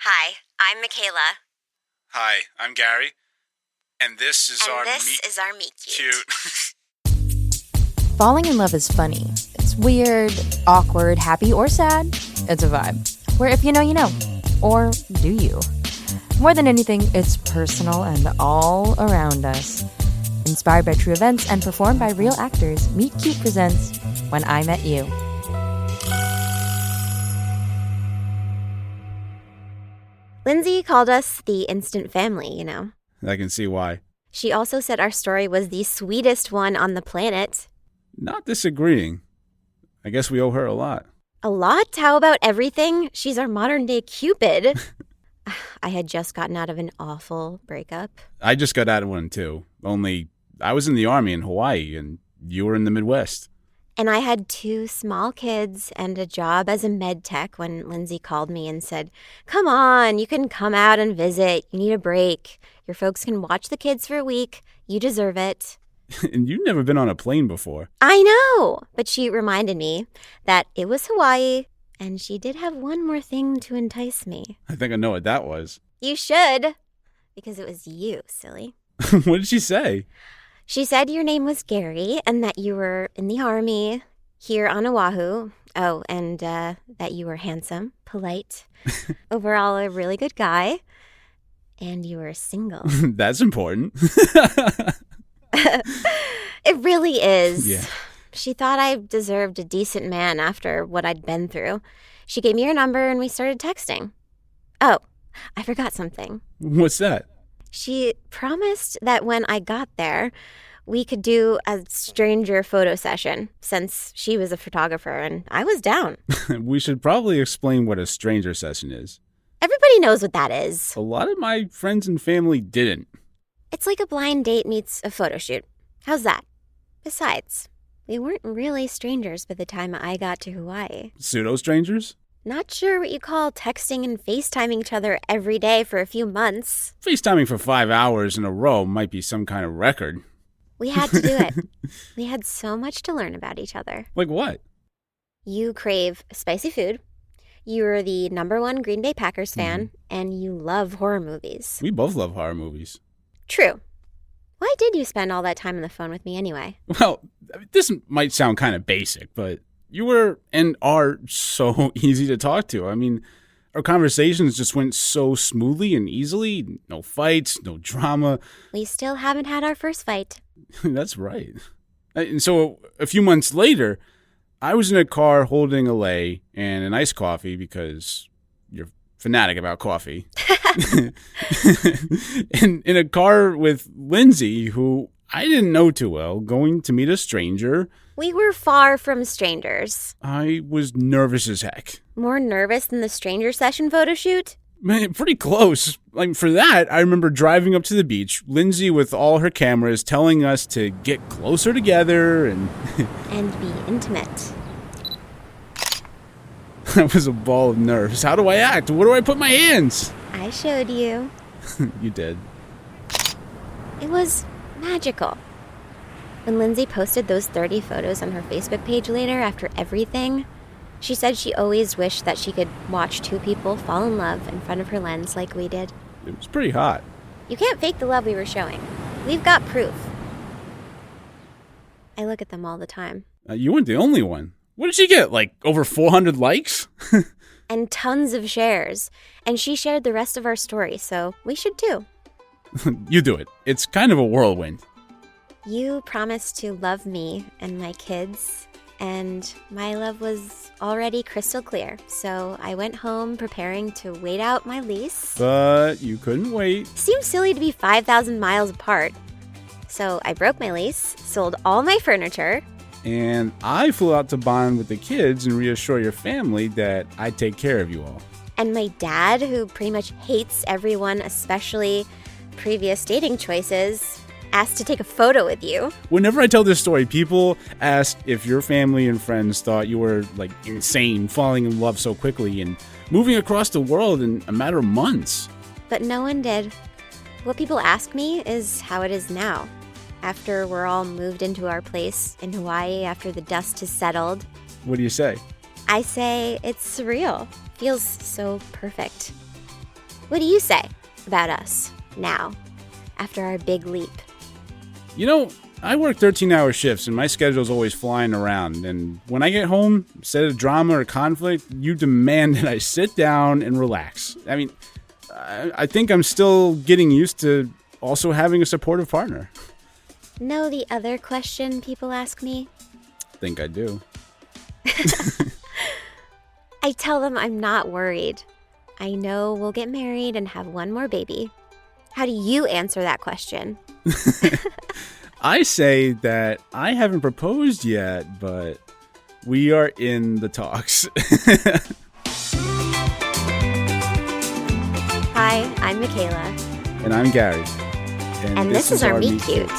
Hi, I'm MacKayla. Hi, I'm Garry. And this is our meet cute. Falling in love is funny. It's weird, awkward, happy, or sad. It's a vibe. Where if you know, you know. Or do you? More than anything, it's personal and all around us. Inspired by true events and performed by real actors, Meet Cute presents When I Met You. Lindsay called us the instant family, you know. I can see why. She also said our story was the sweetest one on the planet. Not disagreeing. I guess we owe her a lot. A lot? How about everything? She's our modern-day Cupid. I had just gotten out of an awful breakup. I just got out of one, too. Only I was in the Army in Hawaii, and you were in the Midwest. And I had 2 small kids and a job as a med tech when Lindsay called me and said, "Come on, you can come out and visit. You need a break. Your folks can watch the kids for a week. You deserve it." And you've never been on a plane before. I know, but she reminded me that it was Hawaii, and she did have one more thing to entice me. I think I know what that was. You should, because it was you, silly. What did she say? She said your name was Garry and that you were in the Army here on Oahu. Oh, and that you were handsome, polite, overall a really good guy, and you were single. That's important. It really is. Yeah. She thought I deserved a decent man after what I'd been through. She gave me her number and we started texting. Oh, I forgot something. What's that? She promised that when I got there, we could do a stranger photo session, since she was a photographer and I was down. We should probably explain what a stranger session is. Everybody knows what that is. A lot of my friends and family didn't. It's like a blind date meets a photo shoot. How's that? Besides, we weren't really strangers by the time I got to Hawaii. Pseudo-strangers? Not sure what you call texting and FaceTiming each other every day for a few months. FaceTiming for 5 hours in a row might be some kind of record. We had to do it. We had so much to learn about each other. Like what? You crave spicy food. You're the #1 Green Bay Packers fan, and you love horror movies. We both love horror movies. True. Why did you spend all that time on the phone with me anyway? Well, this might sound kind of basic, but you were and are so easy to talk to. I mean, our conversations just went so smoothly and easily. No fights, no drama. We still haven't had our first fight. That's right. And so a few months later, I was in a car holding a lei and an iced coffee because you're fanatic about coffee. And in a car with Lindsay, who I didn't know too well, going to meet a stranger. We were far from strangers. I was nervous as heck. More nervous than the stranger session photo shoot? Man, pretty close. Like, for that, I remember driving up to the beach, Lindsay with all her cameras telling us to get closer together and... and be intimate. That was a ball of nerves. How do I act? Where do I put my hands? I showed you. You did. It was magical. When Lindsay posted those 30 photos on her Facebook page later after everything, she said she always wished that she could watch 2 people fall in love in front of her lens like we did. It was pretty hot. You can't fake the love we were showing. We've got proof. I look at them all the time. You weren't the only one. What did she get, like over 400 likes? And tons of shares. And she shared the rest of our story, so we should too. You do it. It's kind of a whirlwind. You promised to love me and my kids, and my love was already crystal clear. So I went home preparing to wait out my lease. But you couldn't wait. Seems silly to be 5,000 miles apart. So I broke my lease, sold all my furniture. And I flew out to bond with the kids and reassure your family that I'd take care of you all. And my dad, who pretty much hates everyone, especially previous dating choices, asked to take a photo with you. Whenever I tell this story, people ask if your family and friends thought you were, like, insane, falling in love so quickly and moving across the world in a matter of months. But no one did. What people ask me is how it is now, after we're all moved into our place in Hawaii after the dust has settled. What do you say? I say it's surreal. Feels so perfect. What do you say about us now, after our big leap? I work 13-hour shifts and my schedule's always flying around. And when I get home, instead of drama or conflict, you demand that I sit down and relax. I mean, I think I'm still getting used to also having a supportive partner. Know the other question people ask me? Think I do. I tell them I'm not worried. I know we'll get married and have one more baby. How do you answer that question? I say that I haven't proposed yet, but we are in the talks. Hi, I'm MacKayla. And I'm Garry. And this is our Meet Cute.